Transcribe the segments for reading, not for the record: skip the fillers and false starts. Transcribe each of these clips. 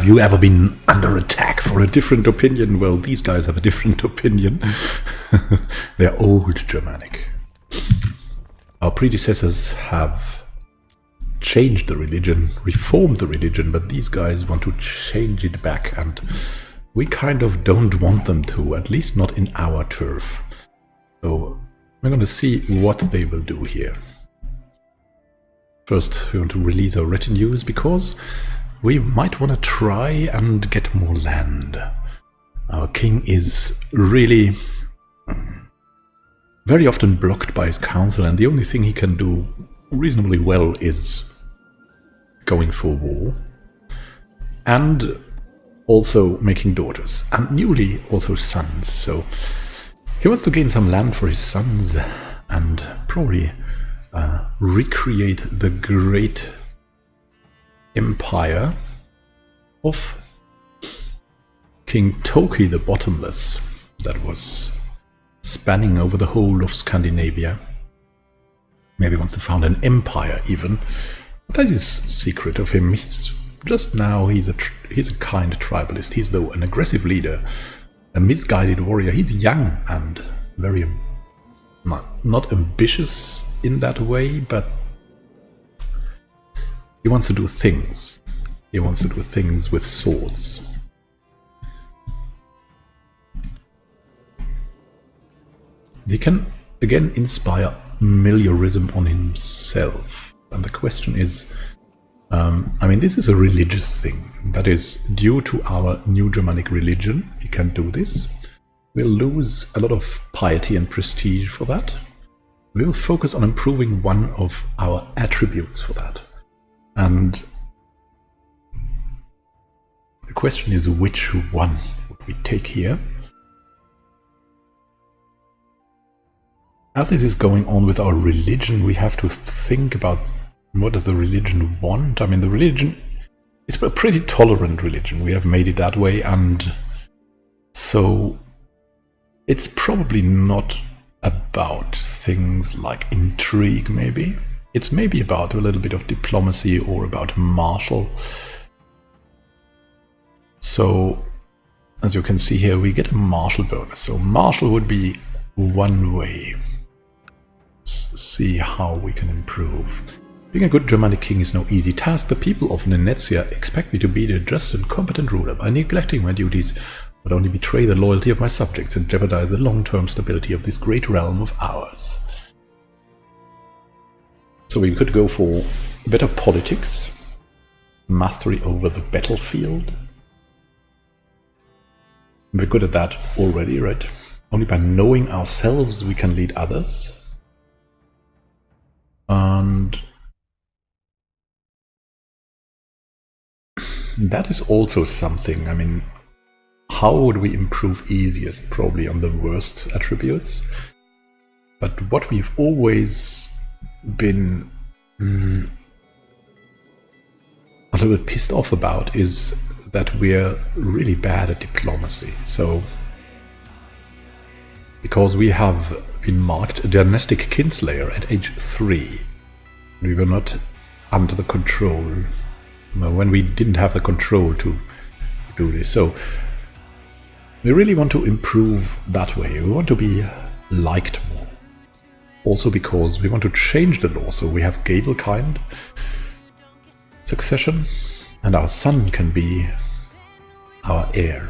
have you ever been under attack for a different opinion? Well, these guys have a different opinion. They're old Germanic. Our predecessors have changed the religion, reformed the religion, but these guys want to change it back, and we kind of don't want them to, at least not in our turf. So we're going to see what they will do here. First, we want to release our retinues because we might want to try and get more land. Our king is really very often blocked by his council, and the only thing he can do reasonably well is going for war. And also making daughters, and newly also sons. So he wants to gain some land for his sons and probably recreate the great empire of King Toki the Bottomless that was spanning over the whole of Scandinavia. Maybe wants to found an empire even. But that is secret of him. Just now he's a kind tribalist. He's though an aggressive leader, a misguided warrior. He's young and very not ambitious in that way, but he wants to do things. He wants to do things with swords. He can again inspire meliorism on himself. And the question is, I mean, this is a religious thing. That is due to our new Germanic religion. He can do this. We'll lose a lot of piety and prestige for that. We'll focus on improving one of our attributes for that. And the question is, which one would we take here? As this is going on with our religion, we have to think about what does the religion want? I mean, the religion is a pretty tolerant religion. We have made it that way, and so it's probably not about things like intrigue, maybe. It's maybe about a little bit of diplomacy or about martial. So, as you can see here, we get a martial bonus. So martial would be one way. Let's see how we can improve. Being a good Germanic king is no easy task. The people of Venetia expect me to be a just and competent ruler. By neglecting my duties, I would only betray the loyalty of my subjects and jeopardize the long-term stability of this great realm of ours. So we could go for better politics, mastery over the battlefield. We're good at that already, right? Only by knowing ourselves we can lead others. And that is also something. I mean, how would we improve easiest? Probably on the worst attributes. But what we've always been a little bit pissed off about is that we're really bad at diplomacy. So, because we have been marked a dynastic kinslayer at age 3, we were not under the control, when we didn't have the control to do this. So we really want to improve that way. We want to be liked more. Also because we want to change the law, so we have Gabelkind succession, and our son can be our heir.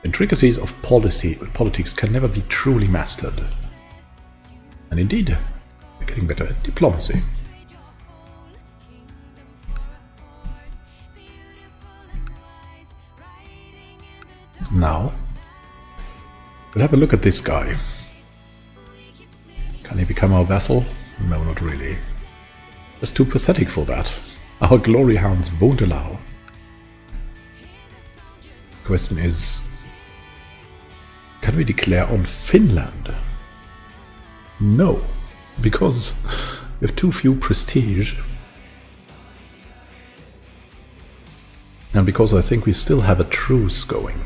Intricacies of politics can never be truly mastered. And indeed, we're getting better at diplomacy. Now, we'll have a look at this guy. Can he become our vassal? No, not really. That's too pathetic for that. Our glory hounds won't allow. The question is, can we declare on Finland? No, because we have too few prestige. And because I think we still have a truce going.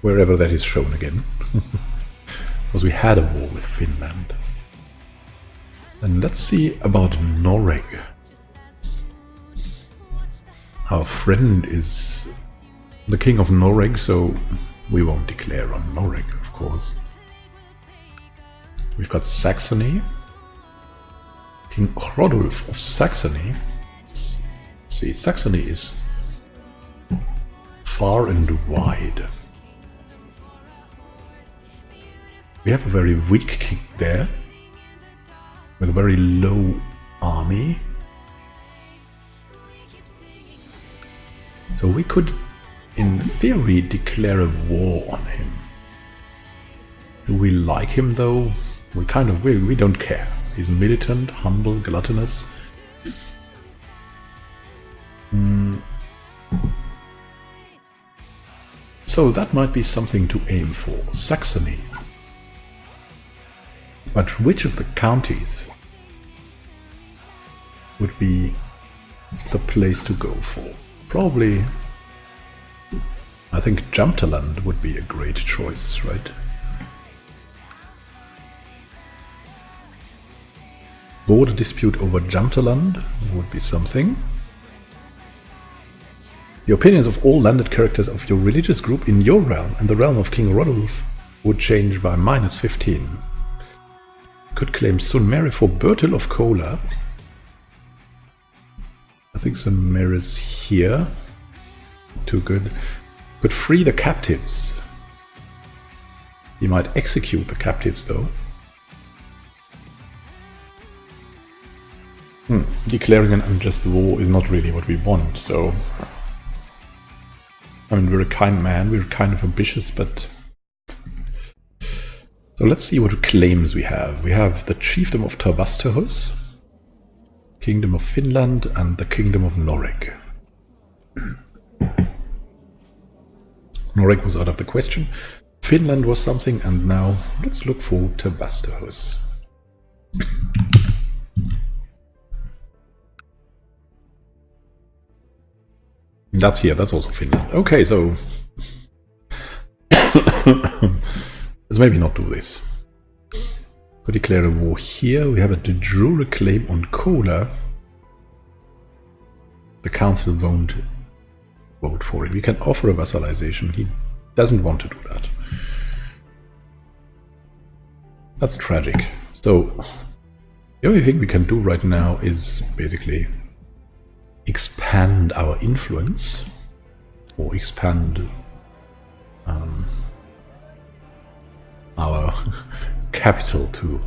Wherever that is shown again. Because we had a war with Finland. And let's see about Noreg. Our friend is the king of Noreg, so we won't declare on Noreg, of course. We've got Saxony. King Rodulf of Saxony. See, Saxony is far and wide. We have a very weak king there, with a very low army. So we could, in theory, declare a war on him. Do we like him though? We kind of will. We don't care. He's militant, humble, gluttonous. So that might be something to aim for. Saxony. But which of the counties would be the place to go for? Probably, I think Jumpterland would be a great choice, right? Border dispute over Jumpterland would be something. The opinions of all landed characters of your religious group in your realm and the realm of King Rodulf would change by -15. Could claim Sunmere for Bertil of Kola. I think Sunmere is here. Too good. Could free the captives. He might execute the captives though. Declaring an unjust war is not really what we want, so... I mean, we're a kind man, we're kind of ambitious, but... So let's see what claims we have. We have the Chiefdom of Tavastehus, Kingdom of Finland, and the Kingdom of Noreg. Noreg was out of the question. Finland was something, and now let's look for Tavastehus. That's here, that's also Finland. Okay, so... Let's maybe not do this. Could declare a war here. We have a de jure claim on Kola. The council won't vote for it. We can offer a vassalization. He doesn't want to do that. That's tragic. So, the only thing we can do right now is basically expand our influence, or expand our capital too.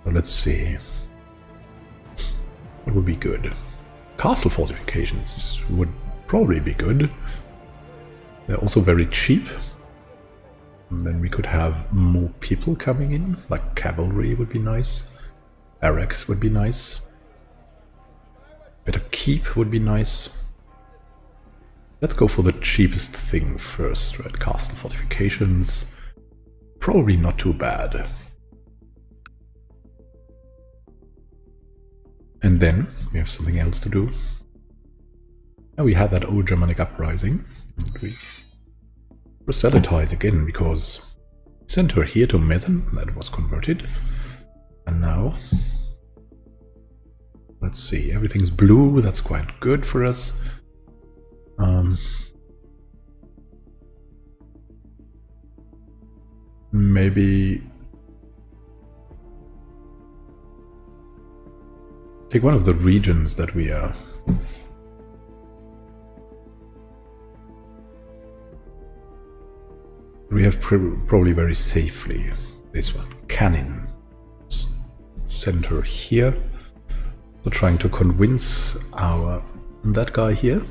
So let's see. What would be good? Castle fortifications would probably be good. They're also very cheap. And then we could have more people coming in, like cavalry would be nice. Barracks would be nice. Better keep would be nice. Let's go for the cheapest thing first, right? Castle fortifications. Probably not too bad. And then we have something else to do. And we had that old Germanic uprising. And we proselytize again because we sent her here to Mesen, that was converted. And now, let's see, everything's blue, that's quite good for us. Maybe take one of the regions that we are probably very safely. This one, Cannon. Send her here. So trying to convince that guy here.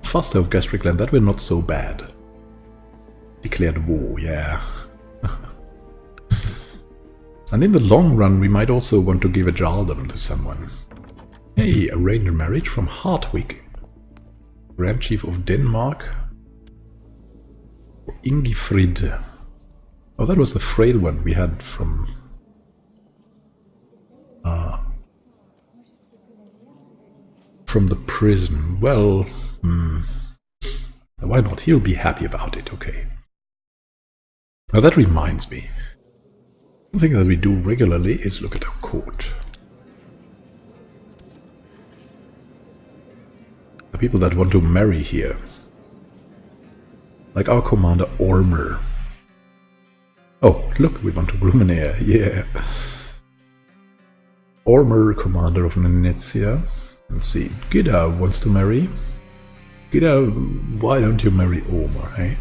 Faster of gastric land, that were not so bad. Declared war, yeah. And in the long run, we might also want to give a Jarldom to someone. Hey, arranged marriage from Hartwig. Grand Chief of Denmark. Ingifrid. Oh, that was the frail one we had from... from the prison. Well, why not? He'll be happy about it, okay. Now that reminds me. One thing that we do regularly is look at our court. The people that want to marry here. Like our commander Ormer. Oh, look, we want to groom an heir. Yeah. Ormer, commander of Venezia. Let's see. Gida wants to marry. Gida, why don't you marry Ormer, eh?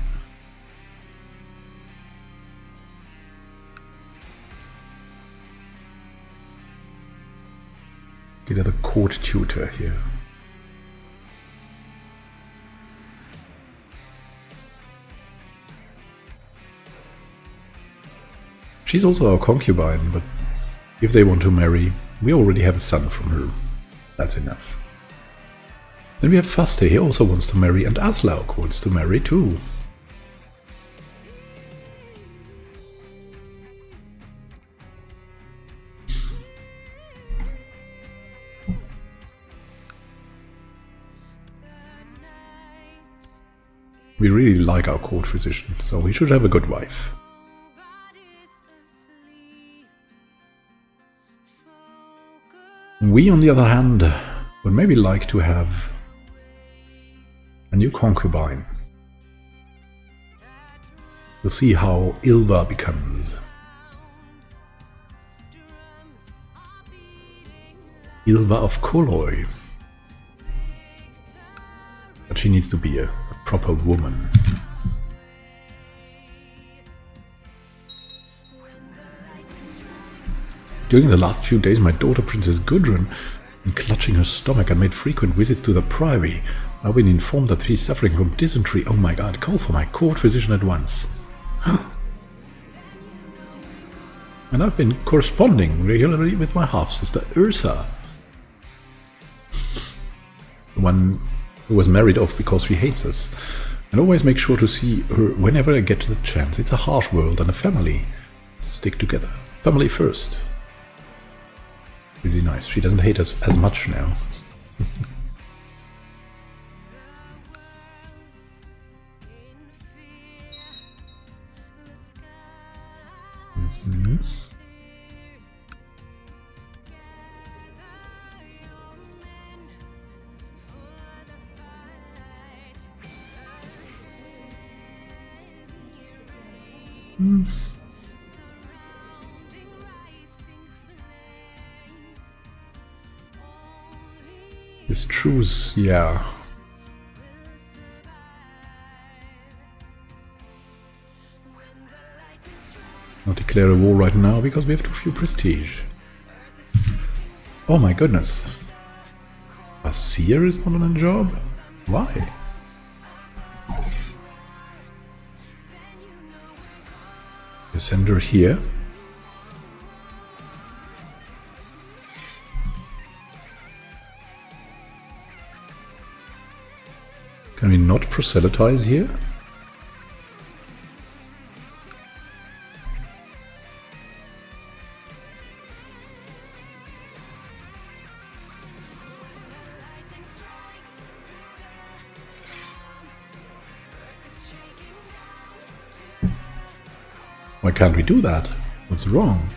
Gida, the court tutor here. She's also our concubine, but if they want to marry, we already have a son from her. That's enough. Then we have Faste, he also wants to marry, and Aslaug wants to marry too. We really like our court physician, so he should have a good wife. We, on the other hand, would maybe like to have a new concubine. We'll see how Ilva becomes. Ilva of Koloi. But she needs to be a proper woman. During the last few days, my daughter Princess Gudrun, been clutching her stomach and made frequent visits to the priory. I've been informed that she's suffering from dysentery. Oh my god, call for my court physician at once. And I've been corresponding regularly with my half-sister Ursa. The one who was married off because she hates us. And always make sure to see her whenever I get the chance. It's a harsh world and a family. Stick together. Family first. Really nice. She doesn't hate us as much now. This truce, yeah. Not declare a war right now because we have too few prestige. Oh my goodness. A seer is not on a job? Why? You send her here. Can we not proselytize here? Why can't we do that? What's wrong?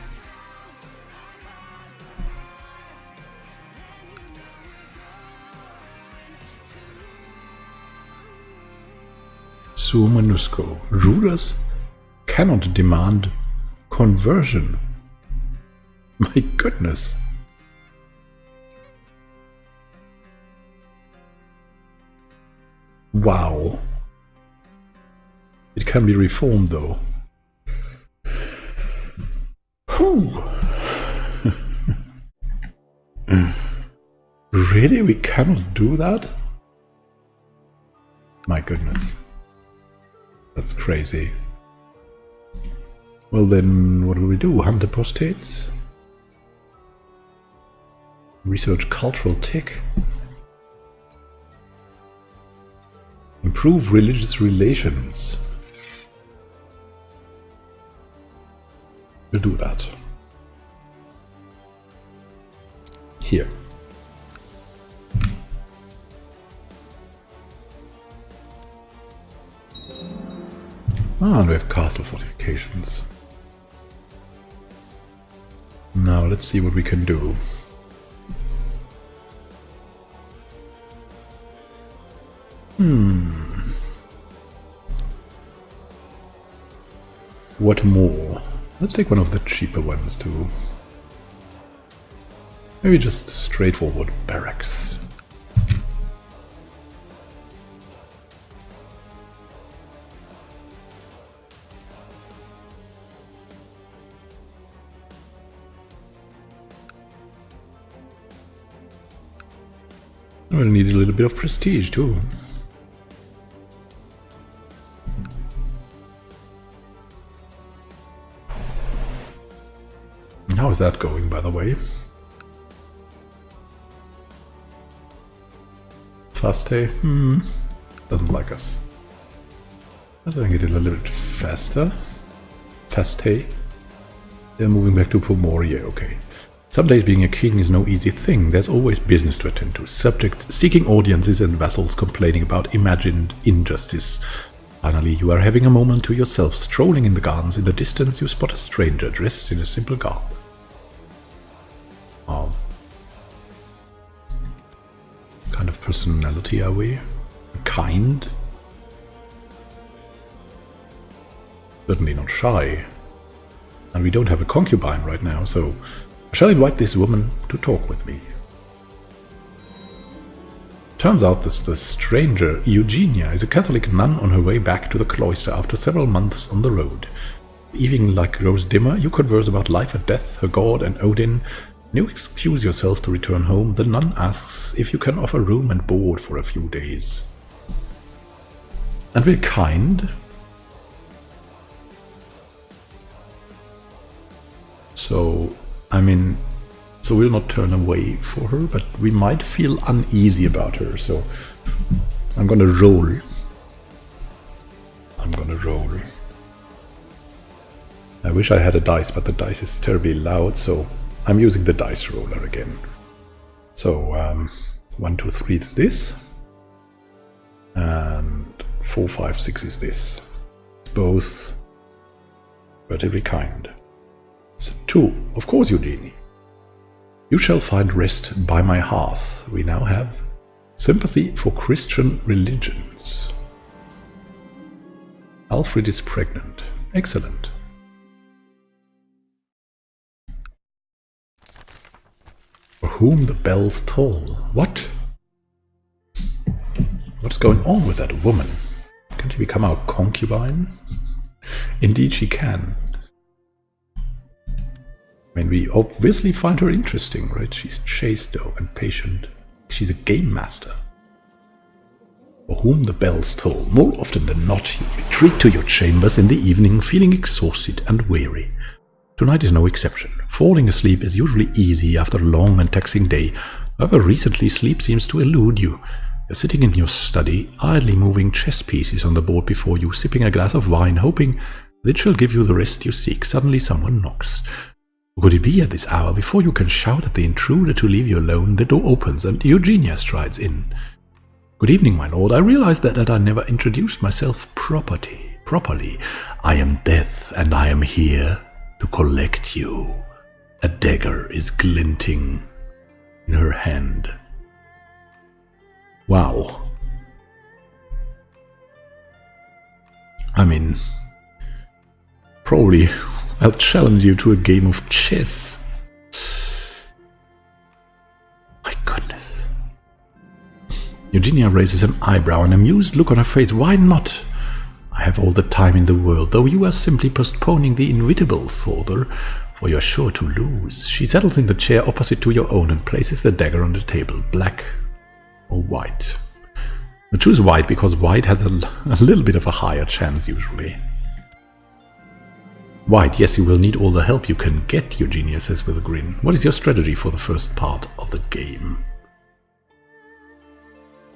Suo Manusco. Rulers cannot demand conversion. My goodness. Wow. It can be reformed though. Really? We cannot do that? My goodness. That's crazy. Well then, what do we do? Hunt apostates? Research cultural tick? Improve religious relations? We'll do that. Here. Ah, and we have castle fortifications. Now let's see what we can do. What more? Let's take one of the cheaper ones too. Maybe just straightforward barracks. We'll need a little bit of prestige too. How is that going, by the way? Faste? Doesn't like us. I think it is a little bit faster. Faste? They're moving back to Pomoria, okay. Some days being a king is no easy thing. There's always business to attend to. Subjects seeking audiences and vassals complaining about imagined injustice. Finally, you are having a moment to yourself, strolling in the gardens. In the distance, you spot a stranger dressed in a simple garb. Kind of personality are we? Kind? Certainly not shy. And we don't have a concubine right now, so I shall invite this woman to talk with me. Turns out that the stranger, Eugenia, is a Catholic nun on her way back to the cloister after several months on the road. The evening light grows dimmer, you converse about life and death, her god and Odin. When you excuse yourself to return home, the nun asks if you can offer room and board for a few days. And we're kind. So, I mean, so we'll not turn away for her, but we might feel uneasy about her, so I'm gonna roll. I wish I had a dice, but the dice is terribly loud, so I'm using the dice roller again. So, 1, 2, 3 is this, and 4, 5, 6 is this. Both relatively kind. So 2, of course, Eugenie. You shall find rest by my hearth. We now have sympathy for Christian religions. Alfred is pregnant. Excellent. For whom the bells toll. What? What's going on with that woman? Can she become our concubine? Indeed she can. I mean, we obviously find her interesting, right? She's chaste though and patient. She's a game master. For whom the bells toll. More often than not, you retreat to your chambers in the evening feeling exhausted and weary. Tonight is no exception. Falling asleep is usually easy after a long and taxing day. However, recently sleep seems to elude you. You're sitting in your study, idly moving chess pieces on the board before you, sipping a glass of wine, hoping that it shall give you the rest you seek. Suddenly someone knocks. Who could it be at this hour? Before you can shout at the intruder to leave you alone, the door opens and Eugenia strides in. Good evening, my lord. I realize that I never introduced myself properly. I am Death, and I am here to collect you. A dagger is glinting in her hand. Wow. I mean, probably I'll challenge you to a game of chess. My goodness. Eugenia raises an eyebrow, an amused look on her face. Why not? I have all the time in the world, though you are simply postponing the inevitable, Thorder, for you are sure to lose. She settles in the chair opposite to your own and places the dagger on the table. Black or white? I choose white because white has a little bit of a higher chance usually. White, yes, you will need all the help you can get, Eugenia says with a grin. What is your strategy for the first part of the game?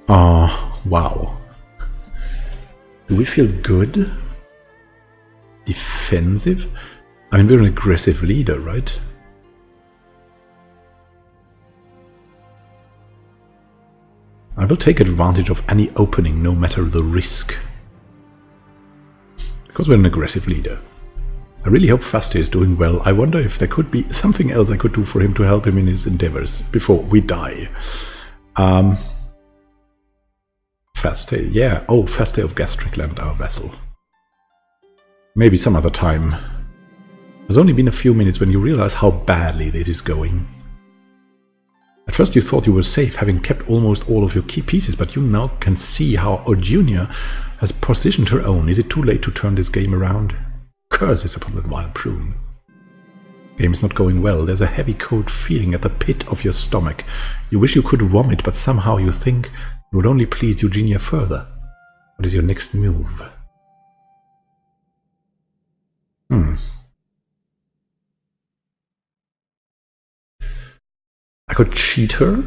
Wow. Do we feel good? Defensive? I mean, we're an aggressive leader, right? I will take advantage of any opening, no matter the risk. Because we're an aggressive leader. I really hope Faste is doing well. I wonder if there could be something else I could do for him to help him in his endeavors before we die. Faste, yeah. Oh, Faste of Gastricland, our vassal. Maybe some other time. There's only been a few minutes when you realize how badly this is going. At first you thought you were safe, having kept almost all of your key pieces, but you now can see how Orjunia has positioned her own. Is it too late to turn this game around? Curses upon the wild prune. Game is not going well. There's a heavy cold feeling at the pit of your stomach. You wish you could vomit, but somehow you think it would only please Eugenia further. What is your next move? I could cheat her?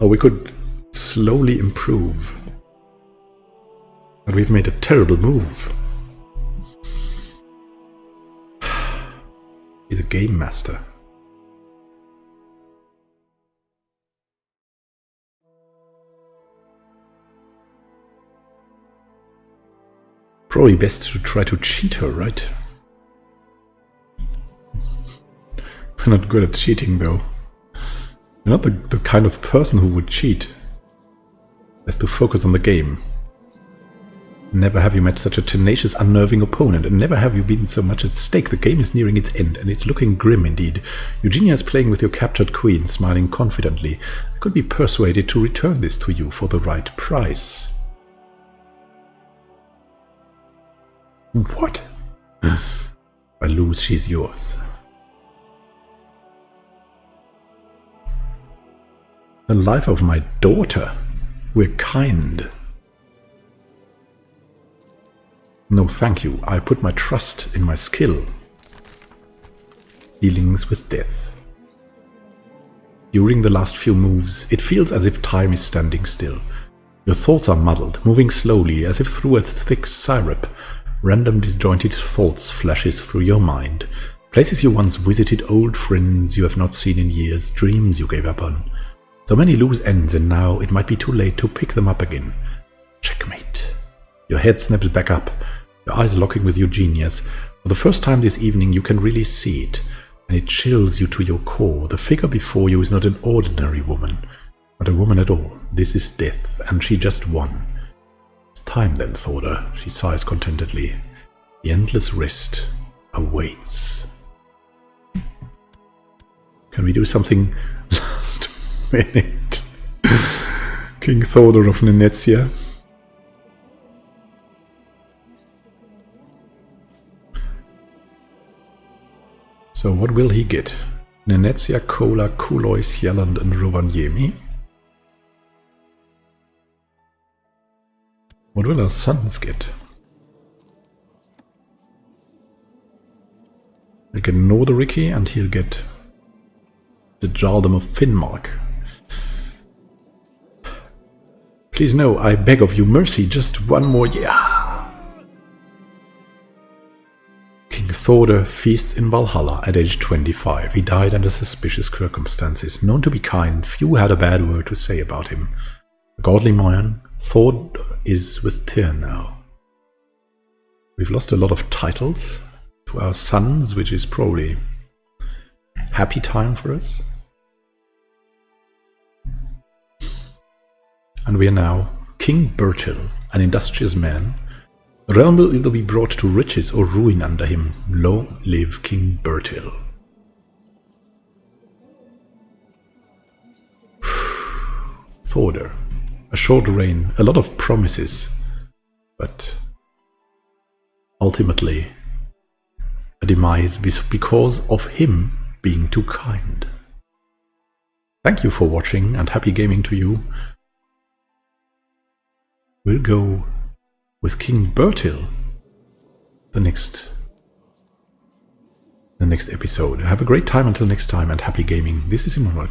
Or we could slowly improve. But we've made a terrible move. He's a game master. Probably best to try to cheat her, right? We're not good at cheating, though. We're not the kind of person who would cheat. Best to focus on the game. Never have you met such a tenacious, unnerving opponent, and never have you been so much at stake. The game is nearing its end, and it's looking grim indeed. Eugenia is playing with your captured queen, smiling confidently. I could be persuaded to return this to you for the right price. What? If I lose, she's yours. The life of my daughter. We're kind. No, thank you. I put my trust in my skill. Dealings with death. During the last few moves, it feels as if time is standing still. Your thoughts are muddled, moving slowly, as if through a thick syrup. Random disjointed thoughts flashes through your mind. Places you once visited, old friends you have not seen in years, dreams you gave up on. So many loose ends, and now it might be too late to pick them up again. Checkmate. Your head snaps back up, your eyes locking with Eugenia's. For the first time this evening you can really see it, and it chills you to your core. The figure before you is not an ordinary woman, not a woman at all. This is death, and she just won. It's time then, Thorder, she sighs contentedly. The endless rest awaits. Can we do something last minute? King Thorder of Nenetia. So what will he get? Nenetia, Kola, Kulois, Yelland and Rovaniemi? What will our sons get? He'll get Norderiki and he'll get the Jarldom of Finnmark. Please no, I beg of you mercy, just one more year. King Thorder feasts in Valhalla at age 25. He died under suspicious circumstances. Known to be kind, few had a bad word to say about him. A godly man, Thorder is with Tyr now. We've lost a lot of titles to our sons, which is probably happy time for us. And we are now King Bertil, an industrious man. The realm will either be brought to riches or ruin under him. Long live King Bertil. Thorder. A short reign, a lot of promises, but ultimately a demise because of him being too kind. Thank you for watching and happy gaming to you. We'll go with King Bertil the next episode. Have a great time until next time and happy gaming. This is Immanuel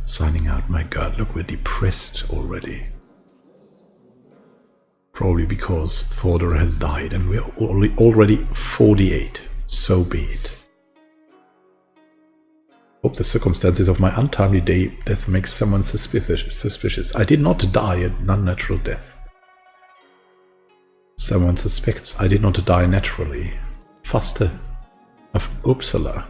signing out. My god, look, we're depressed already. Probably because Thorder has died and we're already 48. So be it. Hope the circumstances of my untimely death make someone suspicious. I did not die an unnatural death. Someone suspects I did not die naturally. Faste of Uppsala.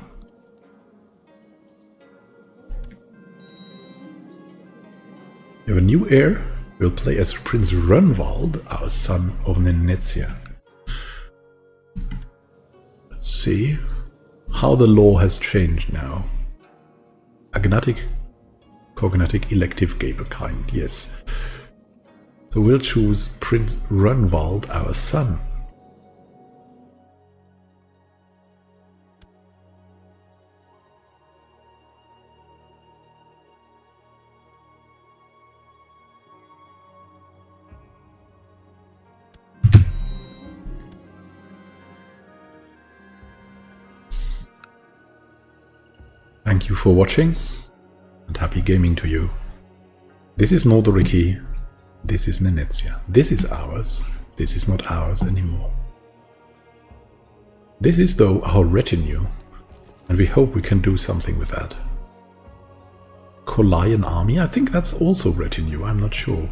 We have a new heir. We'll play as Prince Runwald, our son of Nenetsia. Let's see how the law has changed now. Agnatic, cognatic, elective, Gaberkind, yes. So we'll choose Prince Runwald, our son. Thank you for watching, and happy gaming to you. This is Nordoriki, this is Nenetsia. This is ours, this is not ours anymore. This is, though, our retinue, and we hope we can do something with that. Kolayan army, I think that's also retinue, I'm not sure.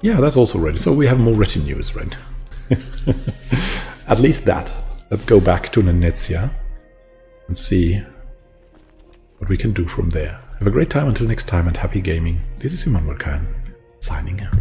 Yeah, that's also retinue, so we have more retinues, right? At least that. Let's go back to Nenetsia and see what we can do from there. Have a great time until next time, and happy gaming. This is Immanuel signing out.